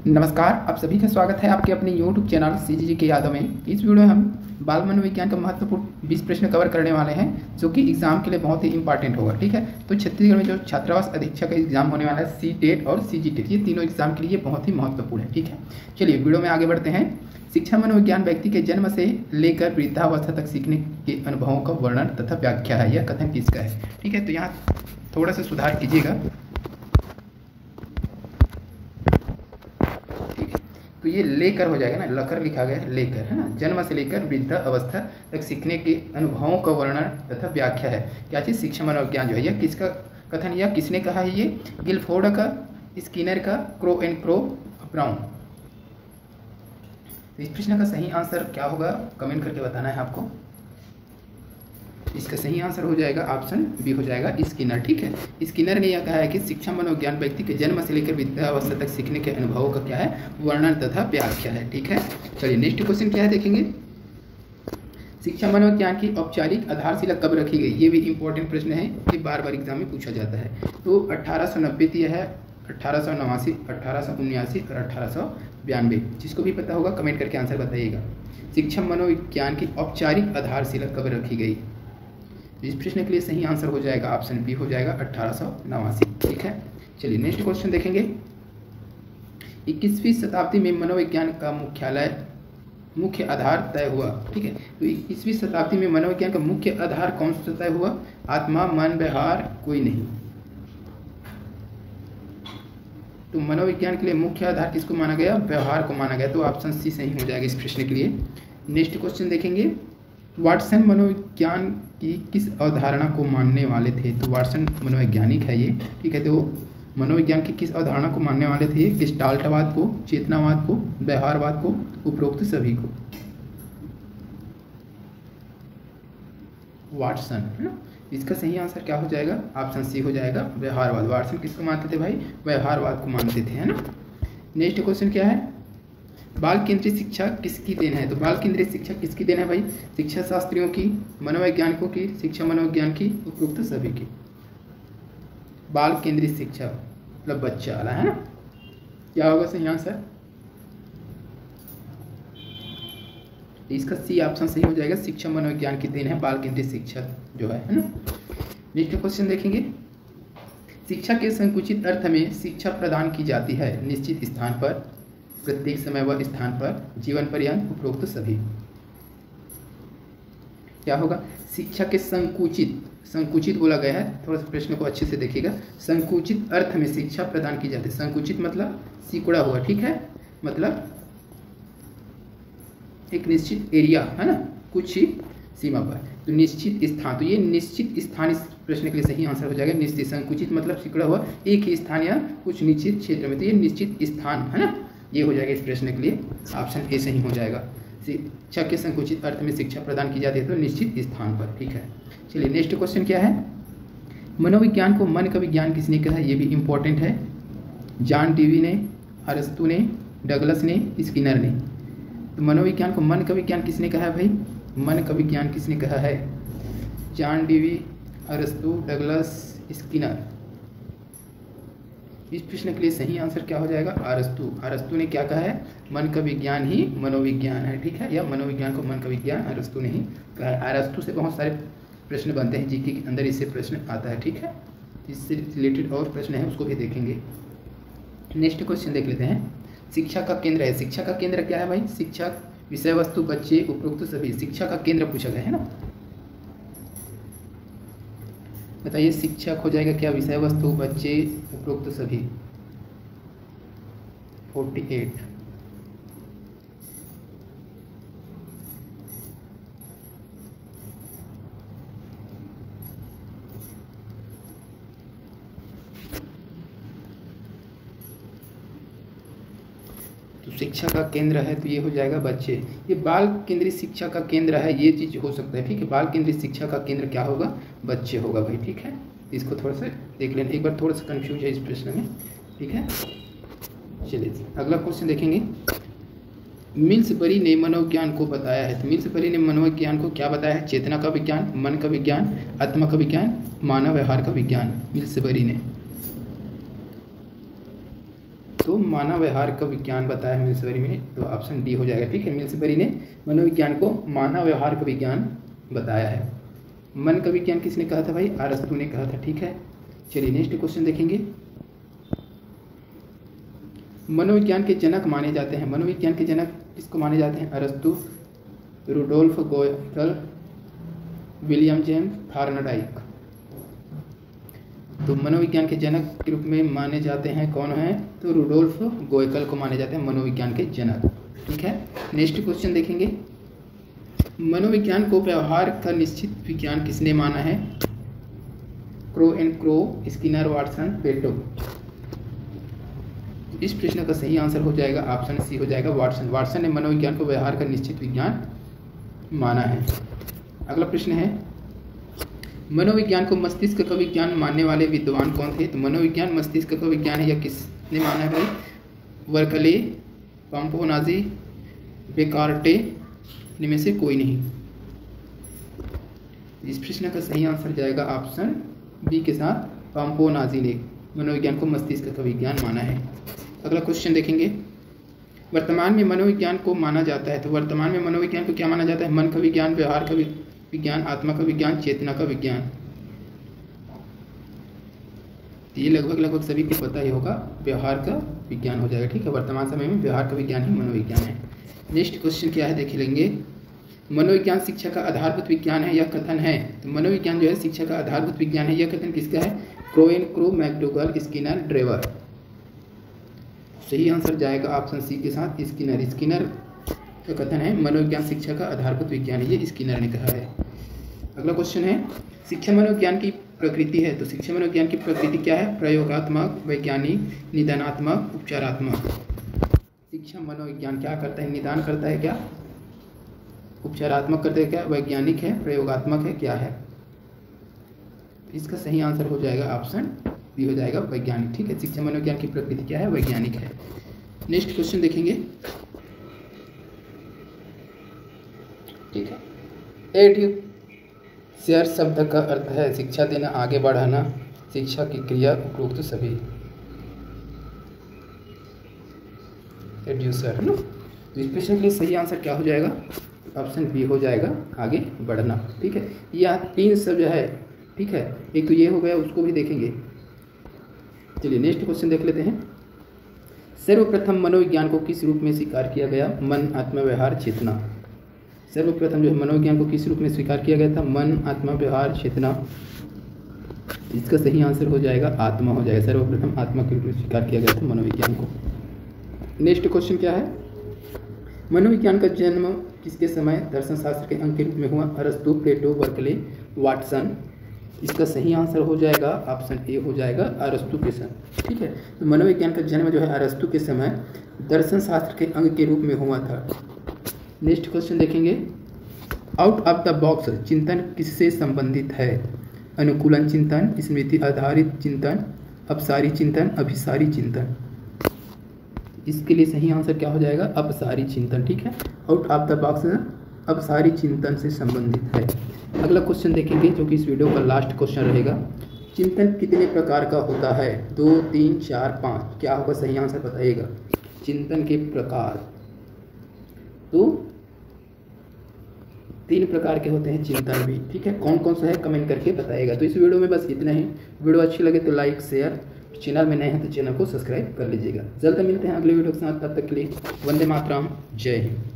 नमस्कार, आप सभी का स्वागत है आपके अपने YouTube चैनल CGG के यादों में। इस वीडियो में हम बाल मनोविज्ञान का महत्वपूर्ण 20 प्रश्न कवर करने वाले हैं जो कि एग्जाम के लिए बहुत ही इंपॉर्टेंट होगा। ठीक है, तो छत्तीसगढ़ में जो छात्रावास अधीक्षक का एग्जाम होने वाला है CTET और CGTET, ये तीनों एग्जाम के लिए बहुत ही महत्वपूर्ण है। ठीक है, चलिए वीडियो में आगे बढ़ते हैं। शिक्षा मनोविज्ञान व्यक्ति के जन्म से लेकर वृद्धावस्था तक सीखने के अनुभवों का वर्णन तथा व्याख्या है। यह कथन किसका है? ठीक है, तो यहाँ थोड़ा सा सुधार कीजिएगा। तो ये लेकर हो जाएगा ना, लकर लिखा गया है, लेकर है ना। जन्म से लेकर वृद्धा अवस्था तक सीखने के अनुभवों का वर्णन तथा व्याख्या है। क्या चीज़? शिक्षा मनोविज्ञान जो है यह किसका कथन, यह किसने कहा है? ये गिलफोर्ड का, स्किनर का, क्रो एंड क्रो, ब्राउन। तो इस प्रश्न का सही आंसर क्या होगा कमेंट करके बताना है आपको। इसका सही आंसर हो जाएगा ऑप्शन बी हो जाएगा, स्किनर। ठीक है, स्किनर ने यह कहा है कि शिक्षा मनोविज्ञान व्यक्ति के जन्म से लेकर वृद्धावस्था तक सीखने के अनुभवों का क्या है? वर्णन तथा व्याख्या है। ठीक है, चलिए नेक्स्ट क्वेश्चन क्या है देखेंगे। शिक्षा मनोविज्ञान की औपचारिक आधारशिला कब रखी गई? ये भी इंपॉर्टेंट प्रश्न है, ये बार बार एग्जाम में पूछा जाता है। तो 1890 दिया है, 1889, 1879 और 1892। जिसको भी पता होगा कमेंट करके आंसर बताइएगा। शिक्षा मनोविज्ञान की औपचारिक आधारशिला कब रखी गई? इस प्रश्न के लिए सही आंसर हो जाएगा ऑप्शन बी हो जाएगा, 1889। ठीक है, चलिए नेक्स्ट क्वेश्चन देखेंगे। 21वीं शताब्दी में मनोविज्ञान का मुख्य आधार तय हुआ। ठीक है, तो 21वीं शताब्दी में मनोविज्ञान का मुख्य आधार कौन सा तय हुआ? आत्मा, मन, व्यवहार, कोई नहीं। तो मनोविज्ञान के लिए मुख्य आधार किसको माना गया? व्यवहार को माना गया। तो ऑप्शन सी सही हो जाएगा इस प्रश्न के लिए। नेक्स्ट क्वेश्चन देखेंगे। वाटसन मनोविज्ञान की किस अवधारणा को मानने वाले थे? तो वाटसन मनोवैज्ञानिक है ये। ठीक है, तो मनोविज्ञान की किस अवधारणा को मानने वाले थे? गेस्टाल्टवाद को, चेतनावाद को, व्यवहारवाद को, उपरोक्त सभी को। वाटसन है ना, इसका सही आंसर क्या हो जाएगा? ऑप्शन सी हो जाएगा, व्यवहारवाद। वाटसन किसको मानते थे भाई? व्यवहारवाद को मानते थे, है ना। नेक्स्ट क्वेश्चन क्या है। बाल केंद्रित शिक्षा किसकी देन है? तो बाल केंद्रित शिक्षा किसकी देन है भाई? शिक्षा शास्त्रियों की, मनोवैज्ञानिकों की, शिक्षा मनोविज्ञान की, उपरोक्त सभी की। बाल केंद्रित शिक्षा मतलब बच्चा वाला, है ना। क्या होगा सही आंसर? इसका सी ऑप्शन सही हो जाएगा, शिक्षा मनोविज्ञान की देन है बाल केंद्रित शिक्षा जो है ना। नेक्स्ट क्वेश्चन देखेंगे। शिक्षा के संकुचित अर्थ में शिक्षा प्रदान की जाती है निश्चित स्थान पर, प्रत्येक समय व स्थान पर, जीवन पर्यंत, उपरोक्त सभी। क्या होगा? शिक्षा के संकुचित बोला गया है, थोड़ा सा प्रश्न को अच्छे से देखिएगा। संकुचित अर्थ में शिक्षा प्रदान की जाती है। संकुचित मतलब सिकुड़ा हुआ, ठीक है, मतलब एक निश्चित एरिया, है ना, कुछ ही सीमा पर। तो निश्चित स्थान, तो ये निश्चित स्थान इस प्रश्न के लिए सही आंसर हो जाएगा। निश्चित, संकुचित मतलब सिकुड़ा हुआ एक ही स्थान या कुछ निश्चित क्षेत्र में, तो ये निश्चित स्थान है ना, ये हो जाएगा इस प्रश्न के लिए। ऑप्शन ए सही हो जाएगा। शिक्षा के संकुचित अर्थ में शिक्षा प्रदान की जाती है तो निश्चित स्थान पर। ठीक है, चलिए नेक्स्ट क्वेश्चन क्या है। मनोविज्ञान को मन का विज्ञान किसने कहा? ये भी इंपॉर्टेंट है। जॉन डेवी ने, अरस्तु ने, डगलस ने, स्किनर ने। तो मनोविज्ञान को मन का विज्ञान किसने कहा है भाई? मन का विज्ञान किसने कहा है? जॉन डेवी, अरस्तु, डगलस, स्किनर। इस प्रश्न के लिए सही आंसर क्या हो जाएगा? अरस्तु। अरस्तु ने क्या कहा है? मन का विज्ञान ही मनोविज्ञान है। ठीक है, या मनोविज्ञान को मन का विज्ञान अरस्तु ने ही कहा है। अरस्तु से बहुत सारे प्रश्न बनते हैं जीके के अंदर, इससे प्रश्न आता है। ठीक है, इससे रिलेटेड और प्रश्न है उसको भी देखेंगे। नेक्स्ट क्वेश्चन देख लेते हैं। शिक्षा का केंद्र है। शिक्षा का केंद्र क्या है भाई? शिक्षक, विषय वस्तु, बच्चे, उपरोक्त सभी। शिक्षा का केंद्र पूछा गया है ना, बताइए। शिक्षक हो जाएगा क्या? विषय वस्तु, बच्चे, उपरोक्त सभी। 48। तो शिक्षा का केंद्र है तो ये हो जाएगा बच्चे। ये बाल केंद्रित शिक्षा का केंद्र है, ये चीज़ हो सकता है। ठीक है, बाल केंद्रित शिक्षा का केंद्र क्या होगा? बच्चे होगा भाई। ठीक है, इसको थोड़ा सा देख लेना, एक बार थोड़ा सा कंफ्यूज है इस प्रश्न में। ठीक है, चलिए अगला क्वेश्चन देखेंगे। मिल्सबरी ने मनोविज्ञान को बताया है। तो मिल्सबरी ने मनोविज्ञान को क्या बताया है? चेतना का विज्ञान, मन का विज्ञान, आत्मा का विज्ञान, मानव व्यवहार का विज्ञान। मिल्सबरी ने तो मानव व्यवहार का विज्ञान बताया मिल्सबरी ने, तो ऑप्शन डी हो जाएगा। ठीक है, मिल्सबरी ने मनोविज्ञान को मानव व्यवहार का विज्ञान बताया है। मन का विज्ञान किसने कहा था भाई? अरस्तु ने कहा था। ठीक है, चलिए नेक्स्ट क्वेश्चन देखेंगे। मनोविज्ञान के जनक माने जाते हैं, मनोविज्ञान के जनक किसको माने जाते हैं? अरस्तु, रुडोल्फ गोयकल, विलियम जेम्स थॉर्नडाइक। तो मनोविज्ञान के जनक के रूप में माने जाते हैं कौन है? तो रुडोल्फ गोयकल को माने जाते हैं मनोविज्ञान के जनक। ठीक है, नेक्स्ट क्वेश्चन देखेंगे। मनोविज्ञान को व्यवहार का निश्चित विज्ञान किसने माना है? Crow and crow, Skinner, Watson, पेटो। इस प्रश्न का सही आंसर हो जाएगा ऑप्शन सी हो जाएगा, वाटसन। वाटसन ने मनोविज्ञान को व्यवहार का निश्चित विज्ञान माना है। अगला प्रश्न है, मनोविज्ञान को मस्तिष्क का विज्ञान मानने वाले विद्वान कौन थे? तो मनोविज्ञान मस्तिष्क का विज्ञान है, या किसने माना है भाई? वर्कले, पंपोनाजी, बेकार्टे, इनमें से कोई नहीं। इस प्रश्न का सही आंसर जाएगा ऑप्शन बी के साथ, पंपोनाजी ने मनोविज्ञान को मस्तिष्क का विज्ञान माना है। अगला क्वेश्चन देखेंगे। वर्तमान में मनोविज्ञान को माना जाता है, तो वर्तमान में मनोविज्ञान को क्या माना जाता है? मन का विज्ञान, व्यवहार का विज्ञान, आत्मा का विज्ञान, चेतना का विज्ञान। ये लगभग सभी को पता ही होगा, व्यवहार का विज्ञान हो जाएगा। ठीक है, वर्तमान समय में व्यवहार का विज्ञान ही मनोविज्ञान है। नेक्स्ट क्वेश्चन क्या है देख लेंगे। मनोविज्ञान शिक्षा का आधारभूत विज्ञान है, यह कथन है? तो मनोविज्ञान जो है शिक्षा का आधारभूत विज्ञान है, यह कथन किसका है? क्रोएन, क्रो, मैकडोगल, स्किनर, ड्रेवर। सही आंसर जाएगा ऑप्शन सी के साथ, स्किनर। स्किनर का कथन है मनोविज्ञान शिक्षा का आधारभूत विज्ञान है, ये स्किनर ने कहा है। अगला क्वेश्चन है, शिक्षा मनोविज्ञान की प्रकृति है, तो शिक्षा मनोविज्ञान की प्रकृति क्या है? प्रयोगात्मक, वैज्ञानिक, निदानात्मक, उपचारात्मक। शिक्षा मनोविज्ञान क्या करता है? निदान करता है क्या? उपचारात्मक करता है क्या? वैज्ञानिक है, प्रयोगात्मक है, क्या है? इसका सही आंसर हो जाएगा ऑप्शन बी हो जाएगा, वैज्ञानिक। ठीक है, शिक्षा मनोविज्ञान की प्रकृति क्या है? वैज्ञानिक है। नेक्स्ट क्वेश्चन देखेंगे। ठीक है, एड्यूसर शब्द का अर्थ है शिक्षा देना, आगे बढ़ाना, शिक्षा की क्रिया, उपरोक्त सभी। एड्यूसर है ना, तो इस प्रश्न के लिए सही आंसर क्या हो जाएगा? ऑप्शन बी हो जाएगा, आगे बढ़ना। ठीक है, यह तीन शब्द है। ठीक है, एक तो ये हो गया, उसको भी देखेंगे। चलिए नेक्स्ट क्वेश्चन देख लेते हैं। सर्वप्रथम मनोविज्ञान को किस रूप में स्वीकार किया गया? मन, आत्मा, व्यवहार, चेतना। सर्वप्रथम जो है मनोविज्ञान को किस रूप में स्वीकार किया गया था? मन, आत्मा, व्यवहार, चेतना। इसका सही आंसर हो जाएगा आत्मा हो जाएगा। सर्वप्रथम आत्मा के रूप में स्वीकार किया गया था मनोविज्ञान को। नेक्स्ट क्वेश्चन क्या है? मनोविज्ञान का जन्म किसके समय दर्शन शास्त्र के अंग के रूप में हुआ? अरस्तु, प्लेटो, बर्कले, वाटसन। इसका सही आंसर हो जाएगा ऑप्शन ए हो जाएगा, अरस्तु के समय। ठीक है, तो मनोविज्ञान का जन्म जो है अरस्तु के समय दर्शन शास्त्र के अंग के रूप में हुआ था। नेक्स्ट क्वेश्चन देखेंगे। आउट ऑफ द बॉक्स चिंतन किससे संबंधित है? अनुकूलन चिंतन, स्मृति आधारित चिंतन, अपसारी चिंतन, अभिसारी चिंतन। इसके लिए सही आंसर क्या हो जाएगा? अपसारी चिंतन। ठीक है, आउट ऑफ द बॉक्स अपसारी चिंतन से संबंधित है। अगला क्वेश्चन देखेंगे जो कि इस वीडियो का लास्ट क्वेश्चन रहेगा। चिंतन कितने प्रकार का होता है? 2, 3, 4, 5। क्या होगा सही आंसर बताइएगा? चिंतन के प्रकार तो 3 प्रकार के होते हैं चिंतन भी। ठीक है, कौन कौन सा है कमेंट करके बताइएगा। तो इस वीडियो में बस इतना ही। वीडियो अच्छी लगे तो लाइक, शेयर, चैनल में नए हैं तो चैनल को सब्सक्राइब कर लीजिएगा। जल्द मिलते हैं अगले वीडियो के साथ, तब तक के लिए वंदे मातरम, जय हिंद।